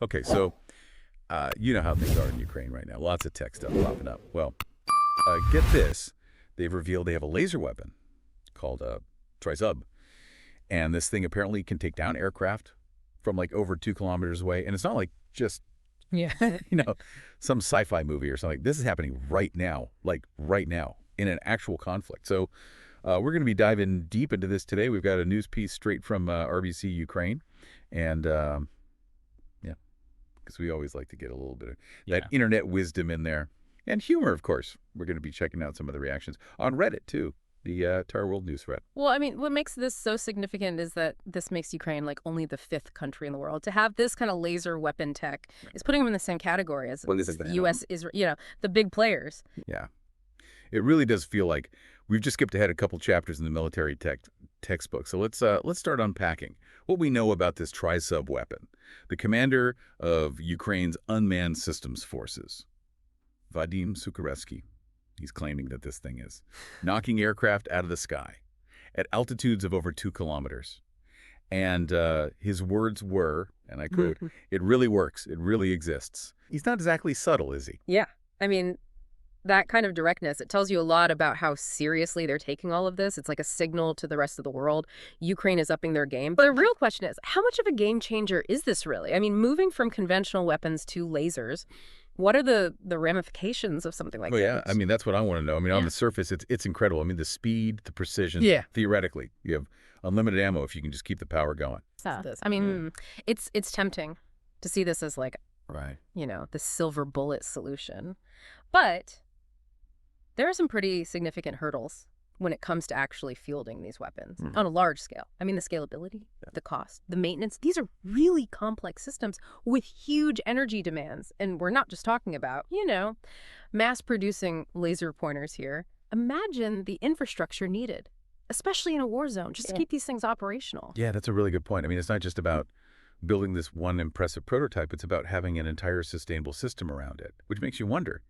Okay, so you know how things are in Ukraine right now. Lots of tech stuff popping up. Well, get this. They've revealed they have a laser weapon called Tryzub. And this thing apparently can take down aircraft from like over 2 kilometers away. And it's not like just, Yeah. you know, some sci-fi movie or something. This is happening right now, like right now, in an actual conflict. So we're going to be diving deep into this today. We've got a news piece straight from RBC Ukraine. And yeah, because we always like to get a little bit of that internet wisdom in there. And humor, of course. We're going to be checking out some of the reactions on Reddit, too. The Entire World News thread. Well, I mean, what makes this so significant is that this makes Ukraine like only the 5th country in the world. To have this kind of laser weapon tech is putting them in the same category as the U.S., Israel, the big players. Yeah. It really does feel like we've just skipped ahead a couple chapters in the military textbook. So let's start unpacking what we know about this Tryzub weapon. The commander of Ukraine's unmanned systems forces, Vadim Sukhareski. He's claiming that this thing is knocking aircraft out of the sky at altitudes of over 2 kilometers. And his words were, and I quote, "It really works. It really exists." He's not exactly subtle, is he? Yeah. I mean, that kind of directness, it tells you a lot about how seriously they're taking all of this. It's like a signal to the rest of the world. Ukraine is upping their game. But the real question is, how much of a game changer is this really? I mean, moving from conventional weapons to lasers, what are the ramifications of something like Oh, this? yeah. I mean, that's what I want to know. I mean, on the surface, it's incredible. I mean, the speed, the precision. Yeah. Theoretically, you have unlimited ammo if you can just keep the power going. I mean, it's tempting to see this as like, Right. the silver bullet solution. But there are some pretty significant hurdles when it comes to actually fielding these weapons on a large scale. I mean, the scalability, the cost, the maintenance. These are really complex systems with huge energy demands. And we're not just talking about, mass-producing laser pointers here. Imagine the infrastructure needed, especially in a war zone, just to keep these things operational. Yeah, that's a really good point. I mean, it's not just about building this one impressive prototype. It's about having an entire sustainable system around it, which makes you wonder,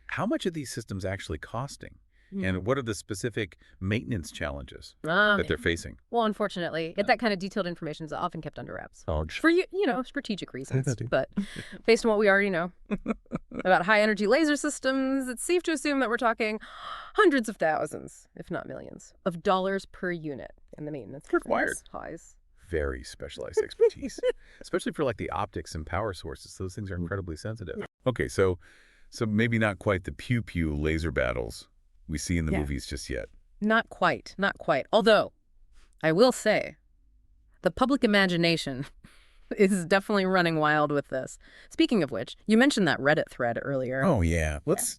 how much are these systems actually costing? And what are the specific maintenance challenges that they're facing? Well, unfortunately, that kind of detailed information is often kept under wraps for strategic reasons. But based on what we already know about high-energy laser systems, it's safe to assume that we're talking hundreds of thousands, if not millions, of dollars per unit in the maintenance. Required. Highs. Very specialized expertise, especially for like the optics and power sources. Those things are incredibly sensitive. Okay, so maybe not quite the pew-pew laser battles we see in the movies just yet. Not quite. Although, I will say, the public imagination is definitely running wild with this. Speaking of which, you mentioned that Reddit thread earlier. Oh, yeah. Let's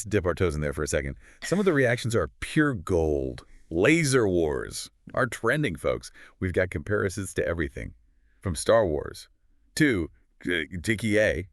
dip our toes in there for a second. Some of the reactions are pure gold. Laser wars are trending, folks. We've got comparisons to everything, from Star Wars to DKA.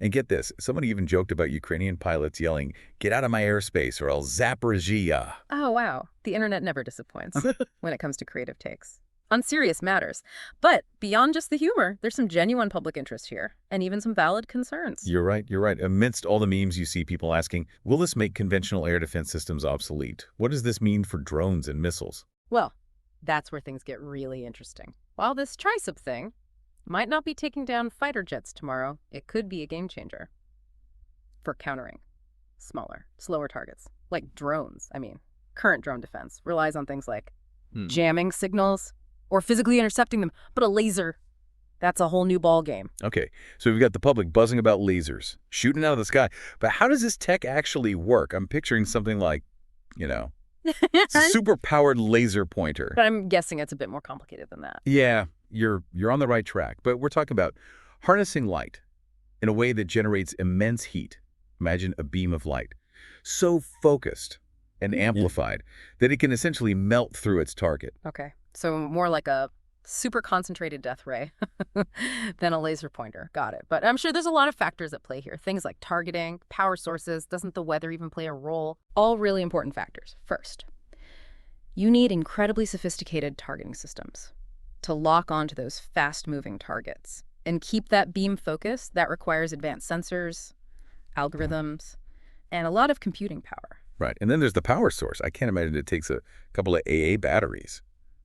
And get this, somebody even joked about Ukrainian pilots yelling, "Get out of my airspace or I'll Zaporizhia." Oh, wow. The internet never disappoints when it comes to creative takes on serious matters. But beyond just the humor, there's some genuine public interest here and even some valid concerns. You're right. Amidst all the memes you see people asking, will this make conventional air defense systems obsolete? What does this mean for drones and missiles? Well, that's where things get really interesting. While this Tryzub thing might not be taking down fighter jets tomorrow, it could be a game changer for countering smaller, slower targets, like drones. I mean, current drone defense relies on things like jamming signals or physically intercepting them, but a laser, that's a whole new ball game. Okay, so we've got the public buzzing about lasers, shooting out of the sky. But how does this tech actually work? I'm picturing something like, it's a super-powered laser pointer. But I'm guessing it's a bit more complicated than that. Yeah, you're on the right track. But we're talking about harnessing light in a way that generates immense heat. Imagine a beam of light, so focused and amplified that it can essentially melt through its target. Okay, so more like a super concentrated death ray than a laser pointer. Got it. But I'm sure there's a lot of factors at play here. Things like targeting, power sources, doesn't the weather even play a role? All really important factors. First, you need incredibly sophisticated targeting systems to lock onto those fast-moving targets and keep that beam focused. That requires advanced sensors, algorithms, and a lot of computing power. Right, and then there's the power source. I can't imagine it takes a couple of AA batteries.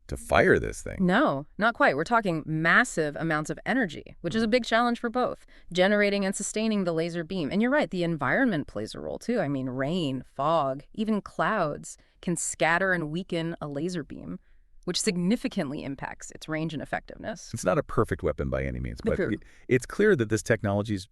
to fire this thing. No, not quite. We're talking massive amounts of energy, which is a big challenge for both, generating and sustaining the laser beam. And you're right, the environment plays a role too. I mean, rain, fog, even clouds can scatter and weaken a laser beam, which significantly impacts its range and effectiveness. It's not a perfect weapon by any means, but Sure. it's clear that this technology is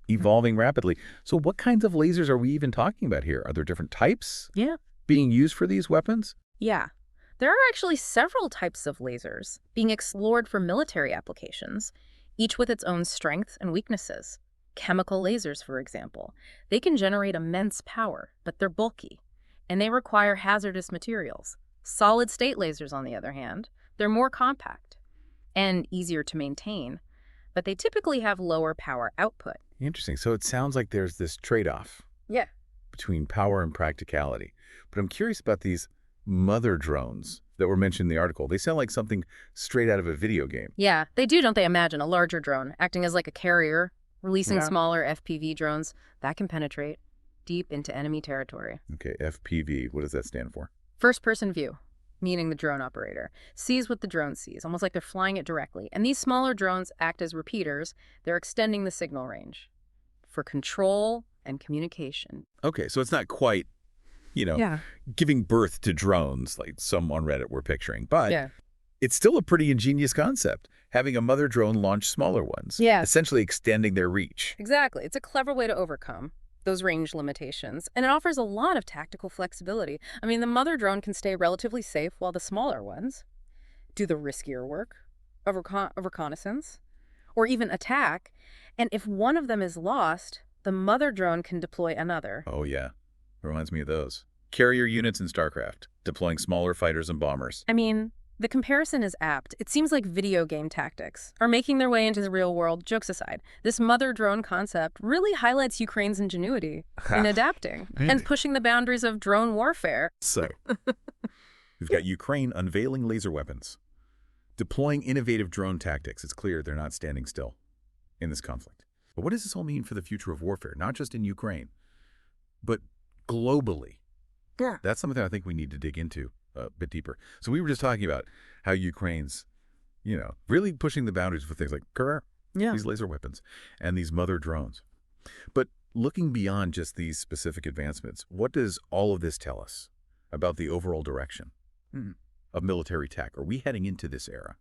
evolving rapidly. So what kinds of lasers are we even talking about here? Are there different types Yeah. being used for these weapons? Yeah. There are actually several types of lasers being explored for military applications, each with its own strengths and weaknesses. Chemical lasers, for example. They can generate immense power, but they're bulky, and they require hazardous materials. Solid-state lasers, on the other hand, they're more compact and easier to maintain, but they typically have lower power output. Interesting. So it sounds like there's this trade-off Yeah. between power and practicality. But I'm curious about these mother drones that were mentioned in the article. They sound like something straight out of a video game. Yeah, they do, don't they? Imagine a larger drone acting as like a carrier, releasing Yeah. smaller FPV drones that can penetrate deep into enemy territory. Okay, FPV, what does that stand for? First-person view, meaning the drone operator, sees what the drone sees, almost like they're flying it directly. And these smaller drones act as repeaters. They're extending the signal range for control and communication. Okay, so it's not quite, Yeah. giving birth to drones like some on Reddit were picturing, but Yeah. it's still a pretty ingenious concept, having a mother drone launch smaller ones, Yeah. essentially extending their reach. Exactly. It's a clever way to overcome those range limitations, and it offers a lot of tactical flexibility. I mean, the mother drone can stay relatively safe while the smaller ones do the riskier work of reconnaissance or even attack. And if one of them is lost, the mother drone can deploy another. Oh yeah, reminds me of those. Carrier units in StarCraft, deploying smaller fighters and bombers. I mean, the comparison is apt. It seems like video game tactics are making their way into the real world. Jokes aside, this mother drone concept really highlights Ukraine's ingenuity in adapting and pushing the boundaries of drone warfare. So, we've got Ukraine unveiling laser weapons, deploying innovative drone tactics. It's clear they're not standing still in this conflict. But what does this all mean for the future of warfare, not just in Ukraine, but globally? Yeah. That's something I think we need to dig into a bit deeper. So we were just talking about how Ukraine's, really pushing the boundaries with things like these laser weapons and these mother drones. But looking beyond just these specific advancements, what does all of this tell us about the overall direction of military tech? Are we heading into this era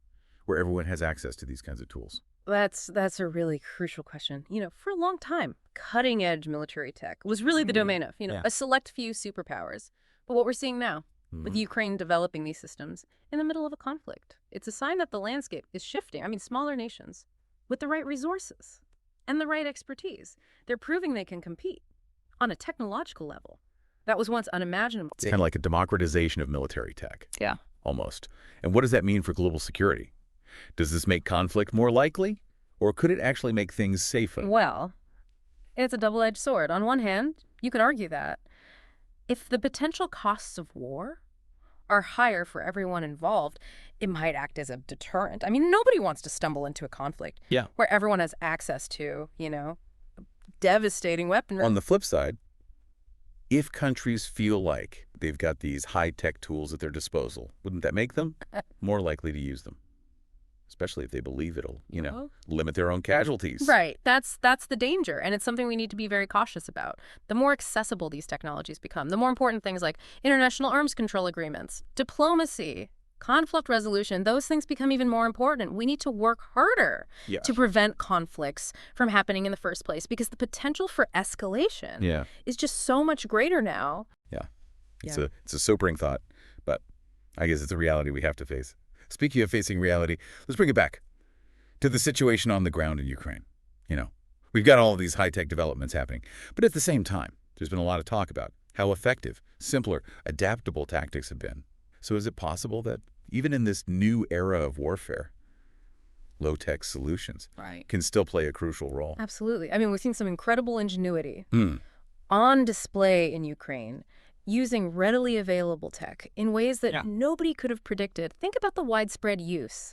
where everyone has access to these kinds of tools? That's a really crucial question. For a long time, cutting-edge military tech was really the domain of, a select few superpowers. But what we're seeing now, with Ukraine developing these systems in the middle of a conflict, it's a sign that the landscape is shifting. I mean, smaller nations with the right resources and the right expertise, they're proving they can compete on a technological level that was once unimaginable. It's kind of like a democratization of military tech. Yeah. Almost. And what does that mean for global security? Does this make conflict more likely, or could it actually make things safer? Well, it's a double-edged sword. On one hand, you could argue that if the potential costs of war are higher for everyone involved, it might act as a deterrent. I mean, nobody wants to stumble into a conflict where everyone has access to, devastating weaponry. On the flip side, if countries feel like they've got these high-tech tools at their disposal, wouldn't that make them more likely to use them? Especially if they believe it'll, limit their own casualties. Right. That's the danger, and it's something we need to be very cautious about. The more accessible these technologies become, the more important things like international arms control agreements, diplomacy, conflict resolution, those things become even more important. We need to work harder to prevent conflicts from happening in the first place, because the potential for escalation is just so much greater now. It's a sobering thought, but I guess it's a reality we have to face. Speaking of facing reality, let's bring it back to the situation on the ground in Ukraine. We've got all of these high-tech developments happening, but at the same time, there's been a lot of talk about how effective, simpler, adaptable tactics have been. So is it possible that even in this new era of warfare, low-tech solutions can still play a crucial role? Absolutely. I mean, we've seen some incredible ingenuity on display in Ukraine, using readily available tech in ways that nobody could have predicted. Think about the widespread use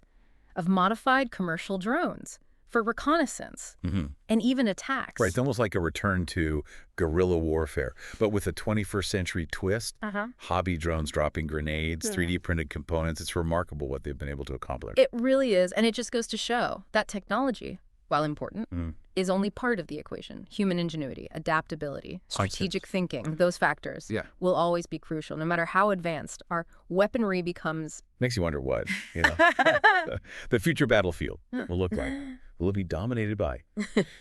of modified commercial drones for reconnaissance Hmm. and even attacks. Right, it's almost like a return to guerrilla warfare, but with a 21st century twist. Uh-huh. Hobby drones dropping grenades, Yeah. 3D printed components. It's remarkable what they've been able to accomplish. It really is, and it just goes to show that technology, while important, is only part of the equation. Human ingenuity, adaptability, strategic thinking, those factors will always be crucial. No matter how advanced our weaponry becomes. Makes you wonder what, the future battlefield will look like. Will it be dominated by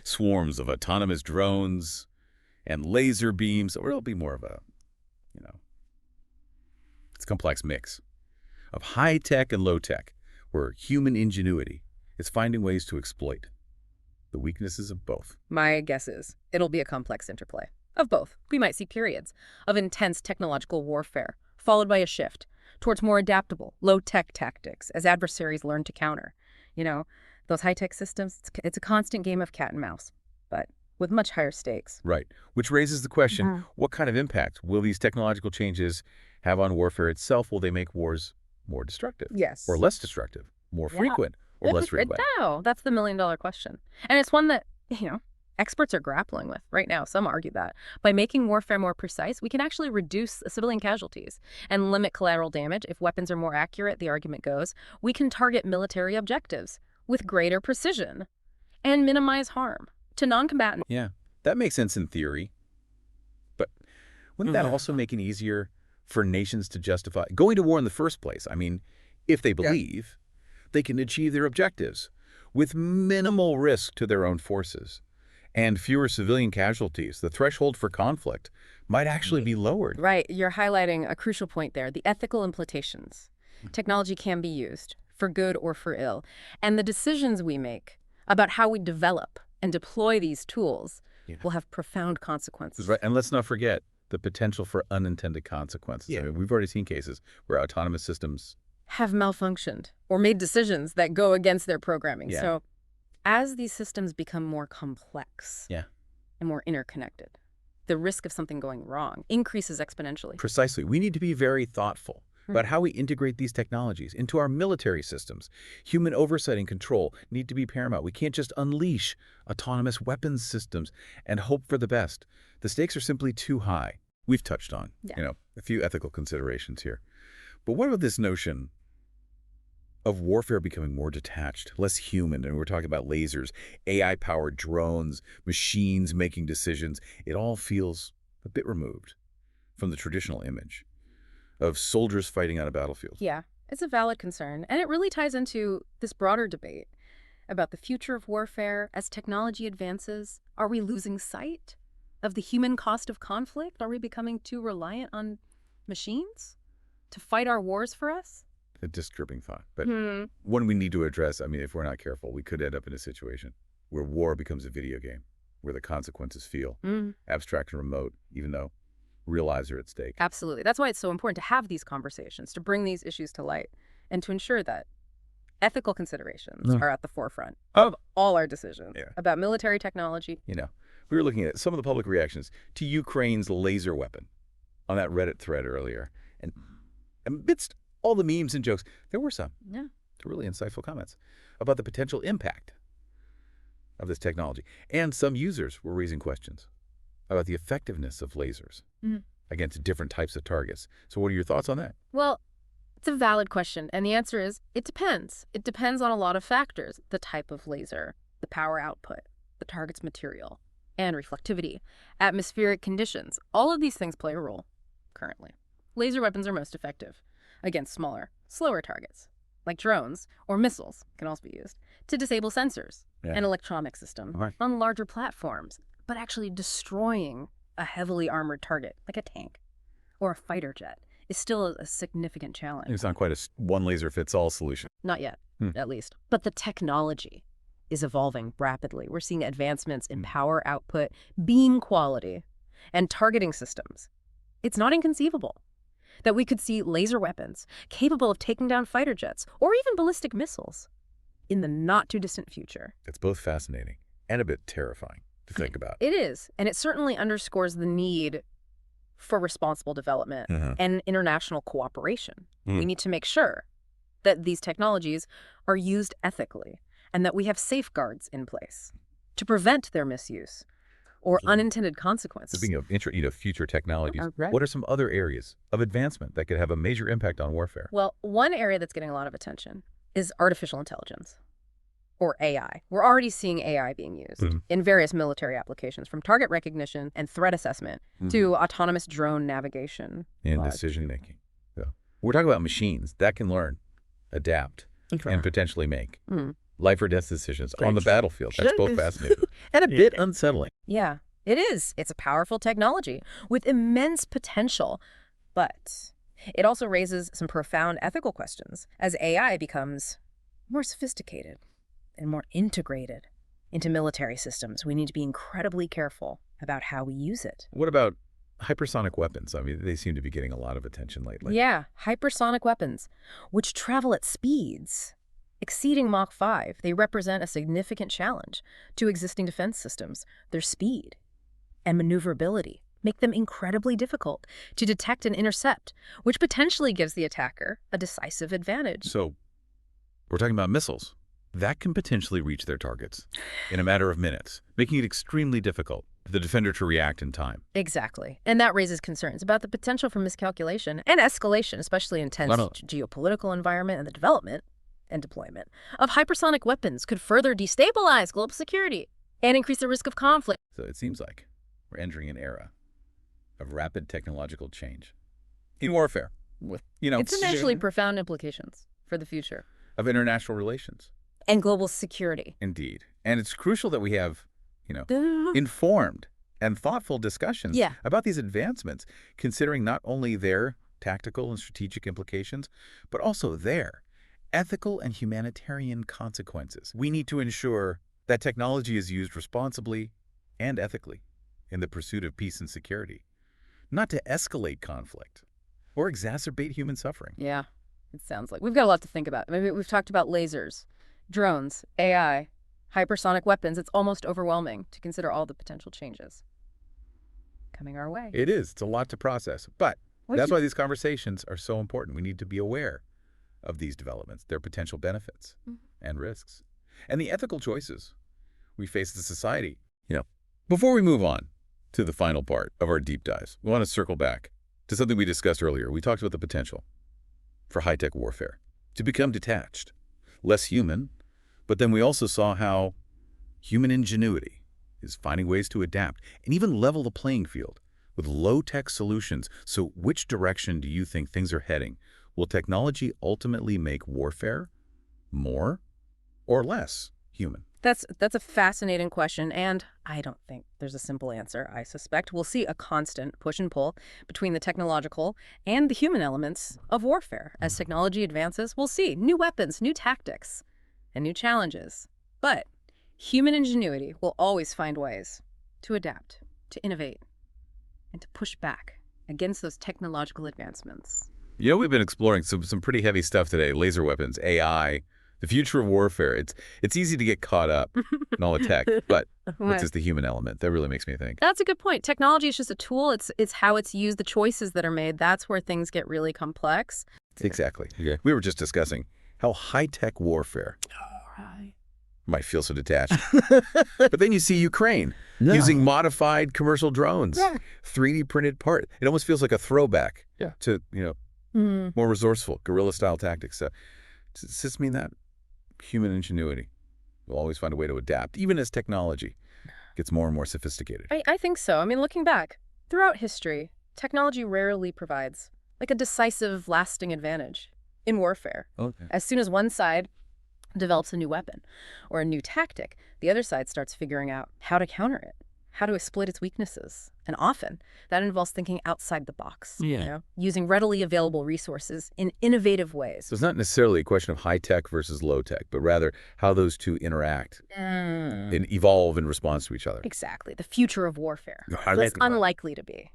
swarms of autonomous drones and laser beams, or it'll be more of a, it's a complex mix of high tech and low tech, where human ingenuity is finding ways to exploit the weaknesses of both. My guess is it'll be a complex interplay of both. We might see periods of intense technological warfare, followed by a shift towards more adaptable, low-tech tactics as adversaries learn to counter. Those high-tech systems, it's a constant game of cat and mouse, but with much higher stakes. Right, which raises the question, what kind of impact will these technological changes have on warfare itself? Will they make wars more destructive? Yes. Or less destructive? More frequent? Or less frequent? No, that's the million-dollar question. And it's one that, experts are grappling with right now. Some argue that by making warfare more precise, we can actually reduce civilian casualties and limit collateral damage. If weapons are more accurate, the argument goes, we can target military objectives with greater precision and minimize harm to non-combatants. Yeah, that makes sense in theory. But wouldn't that also make it easier for nations to justify going to war in the first place? I mean, if they believe they can achieve their objectives with minimal risk to their own forces and fewer civilian casualties, the threshold for conflict might actually be lowered. Right. You're highlighting a crucial point there, the ethical implications. Technology can be used for good or for ill. And the decisions we make about how we develop and deploy these tools will have profound consequences. Right. And let's not forget the potential for unintended consequences. Yeah. I mean, we've already seen cases where autonomous systems have malfunctioned or made decisions that go against their programming. Yeah. So as these systems become more complex and more interconnected, the risk of something going wrong increases exponentially. precisely, we need to be very thoughtful about how we integrate these technologies into our military systems. Human oversight and control need to be paramount. We can't just unleash autonomous weapons systems and hope for the best. The stakes are simply too high. We've touched on, a few ethical considerations here. But what about this notion of warfare becoming more detached, less human? And we're talking about lasers, AI-powered drones, machines making decisions. It all feels a bit removed from the traditional image of soldiers fighting on a battlefield. Yeah, it's a valid concern. And it really ties into this broader debate about the future of warfare as technology advances. Are we losing sight of the human cost of conflict? Are we becoming too reliant on machines to fight our wars for us? A disturbing thought, but one we need to address. I mean, if we're not careful, we could end up in a situation where war becomes a video game, where the consequences feel abstract and remote, even though real lives are at stake. Absolutely. That's why it's so important to have these conversations, to bring these issues to light, and to ensure that ethical considerations are at the forefront of all our decisions about military technology. We were looking at some of the public reactions to Ukraine's laser weapon on that Reddit thread earlier. And amidst all the memes and jokes, there were some really insightful comments about the potential impact of this technology. And some users were raising questions about the effectiveness of lasers against different types of targets. So what are your thoughts on that? Well, it's a valid question. And the answer is, it depends. It depends on a lot of factors. The type of laser, the power output, the target's material, and reflectivity, atmospheric conditions. All of these things play a role currently. Laser weapons are most effective against smaller, slower targets, like drones or missiles can also be used to disable sensors and electronic systems on larger platforms, but actually destroying a heavily armored target, like a tank or a fighter jet, is still a significant challenge. It's not quite a one-laser-fits-all solution. Not yet, at least. But the technology is evolving rapidly. We're seeing advancements in power output, beam quality, and targeting systems. It's not inconceivable that we could see laser weapons capable of taking down fighter jets or even ballistic missiles in the not-too-distant future. It's both fascinating and a bit terrifying to think about. It is, and it certainly underscores the need for responsible development and international cooperation. We need to make sure that these technologies are used ethically and that we have safeguards in place to prevent their misuse or unintended consequences. Speaking of future technologies, Right. what are some other areas of advancement that could have a major impact on warfare? Well, one area that's getting a lot of attention is artificial intelligence, or AI. We're already seeing AI being used in various military applications, from target recognition and threat assessment to autonomous drone navigation. And decision-making. Yeah. We're talking about machines that can learn, adapt, and potentially make life or death decisions on the battlefield. That's both fascinating and a bit unsettling. Yeah, it is. It's a powerful technology with immense potential, but it also raises some profound ethical questions as AI becomes more sophisticated and more integrated into military systems. We need to be incredibly careful about how we use it. What about hypersonic weapons? I mean, they seem to be getting a lot of attention lately. Yeah, hypersonic weapons, which travel at speeds exceeding Mach 5. They represent a significant challenge to existing defense systems. Their speed and maneuverability make them incredibly difficult to detect and intercept, which potentially gives the attacker a decisive advantage. So we're talking about missiles that can potentially reach their targets in a matter of minutes, making it extremely difficult for the defender to react in time. Exactly. And that raises concerns about the potential for miscalculation and escalation, especially in tense geopolitical environment, and the development and deployment of hypersonic weapons could further destabilize global security and increase the risk of conflict. So it seems like we're entering an era of rapid technological change in warfare, with, Internationally profound implications for the future of international relations. And global security. Indeed. And it's crucial that we have, informed and thoughtful discussions about these advancements, considering not only their tactical and strategic implications, but also their ethical and humanitarian consequences. We need to ensure that technology is used responsibly and ethically in the pursuit of peace and security, not to escalate conflict or exacerbate human suffering. Yeah, it sounds like we've got a lot to think about. Maybe we've talked about lasers, drones, AI, hypersonic weapons. It's almost overwhelming to consider all the potential changes coming our way. It is. It's a lot to process. But that's why these conversations are so important. We need to be aware of these developments, their potential benefits and risks, and the ethical choices we face as a society. Before we move on to the final part of our deep dives, we want to circle back to something we discussed earlier. We talked about the potential for high-tech warfare to become detached, less human, but then we also saw how human ingenuity is finding ways to adapt and even level the playing field with low-tech solutions. So which direction do you think things are heading? Will technology ultimately make warfare more or less human? That's a fascinating question, and I don't think there's a simple answer. I suspect we'll see a constant push and pull between the technological and the human elements of warfare. As technology advances, we'll see new weapons, new tactics, and new challenges. But human ingenuity will always find ways to adapt, to innovate, and to push back against those technological advancements. We've been exploring some pretty heavy stuff today. Laser weapons, AI, the future of warfare. It's easy to get caught up in all the tech, but what's just the human element? That really makes me think. That's a good point. Technology is just a tool. It's how it's used, the choices that are made. That's where things get really complex. Exactly. Yeah. We were just discussing how high-tech warfare might feel so detached. But then you see Ukraine using modified commercial drones, 3D printed part. It almost feels like a throwback to, more resourceful guerrilla-style tactics. So does this mean that human ingenuity will always find a way to adapt, even as technology gets more and more sophisticated? I think so. I mean, looking back, throughout history, technology rarely provides like a decisive, lasting advantage in warfare. Okay. As soon as one side develops a new weapon or a new tactic, the other side starts figuring out how to counter it, how to exploit its weaknesses. And often that involves thinking outside the box, using readily available resources in innovative ways. So it's not necessarily a question of high tech versus low tech, but rather how those two interact and evolve in response to each other. Exactly. The future of warfare. That's unlikely to be.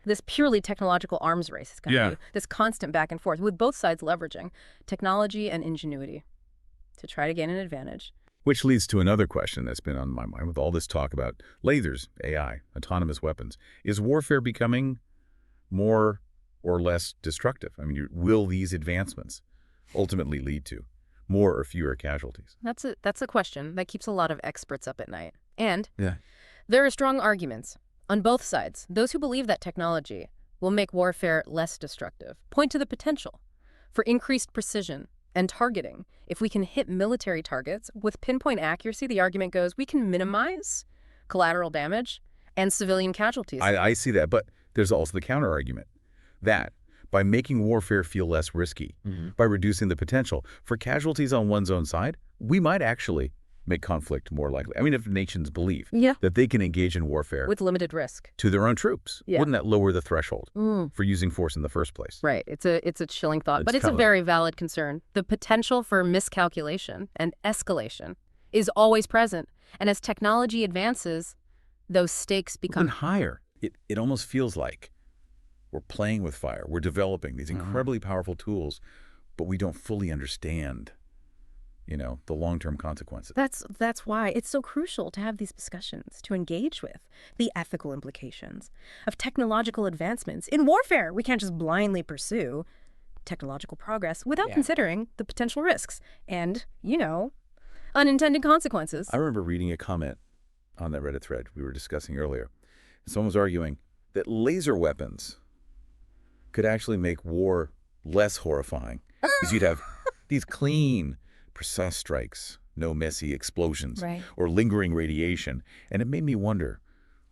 This purely technological arms race is going to be this constant back and forth with both sides leveraging technology and ingenuity to try to gain an advantage. Which leads to another question that's been on my mind with all this talk about lasers, AI, autonomous weapons. Is warfare becoming more or less destructive? I mean, will these advancements ultimately lead to more or fewer casualties? That's a question that keeps a lot of experts up at night. And Yeah. there are strong arguments on both sides. Those who believe that technology will make warfare less destructive point to the potential for increased precision and targeting. If we can hit military targets with pinpoint accuracy, the argument goes, we can minimize collateral damage and civilian casualties. I see that, but there's also the counter-argument. That, by making warfare feel less risky, by reducing the potential for casualties on one's own side, we might actually make conflict more likely. I mean, if nations believe Yeah. that they can engage in warfare With limited risk. to their own troops, Yeah. wouldn't that lower the threshold for using force in the first place? Right. It's a chilling thought, but It's it's a telling. very valid concern. The potential for miscalculation and escalation is always present. And as technology advances, those stakes Even become higher. It almost feels like we're playing with fire. We're developing these incredibly powerful tools, but we don't fully understand, the long-term consequences. That's why it's so crucial to have these discussions, to engage with the ethical implications of technological advancements. In warfare, we can't just blindly pursue technological progress without considering the potential risks and, unintended consequences. I remember reading a comment on that Reddit thread we were discussing earlier. Someone was arguing that laser weapons could actually make war less horrifying because you'd have these clean, precise strikes, no messy explosions Right. or lingering radiation. And it made me wonder,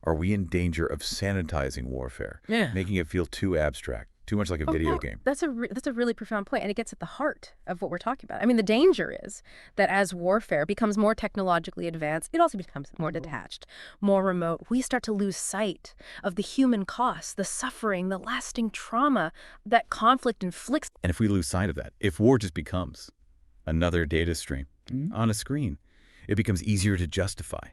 are we in danger of sanitizing warfare, making it feel too abstract, too much like a video game? That's a really profound point, and it gets at the heart of what we're talking about. I mean, the danger is that as warfare becomes more technologically advanced, it also becomes more detached, more remote. We start to lose sight of the human costs, the suffering, the lasting trauma that conflict inflicts. And if we lose sight of that, if war just becomes another data stream on a screen, it becomes easier to justify,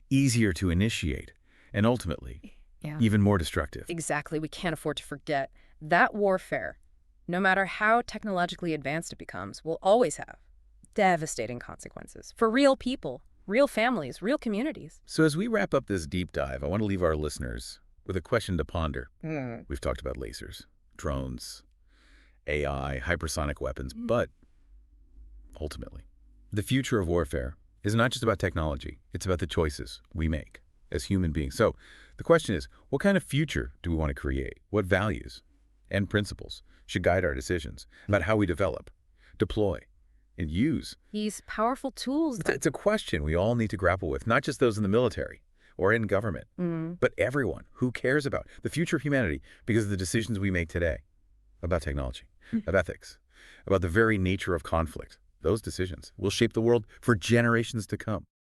easier to initiate, and ultimately even more destructive. exactly. We can't afford to forget that warfare, no matter how technologically advanced it becomes, will always have devastating consequences for real people, real families, real communities. So as we wrap up this deep dive, I want to leave our listeners with a question to ponder. Mm. We've talked about lasers, drones, AI, hypersonic weapons, but ultimately, the future of warfare is not just about technology. It's about the choices we make as human beings. So the question is, what kind of future do we want to create? What values and principles should guide our decisions about how we develop, deploy, and use? These powerful tools. It's a question we all need to grapple with, not just those in the military or in government, but everyone who cares about the future of humanity because of the decisions we make today about technology, of ethics, about the very nature of conflict. Those decisions will shape the world for generations to come.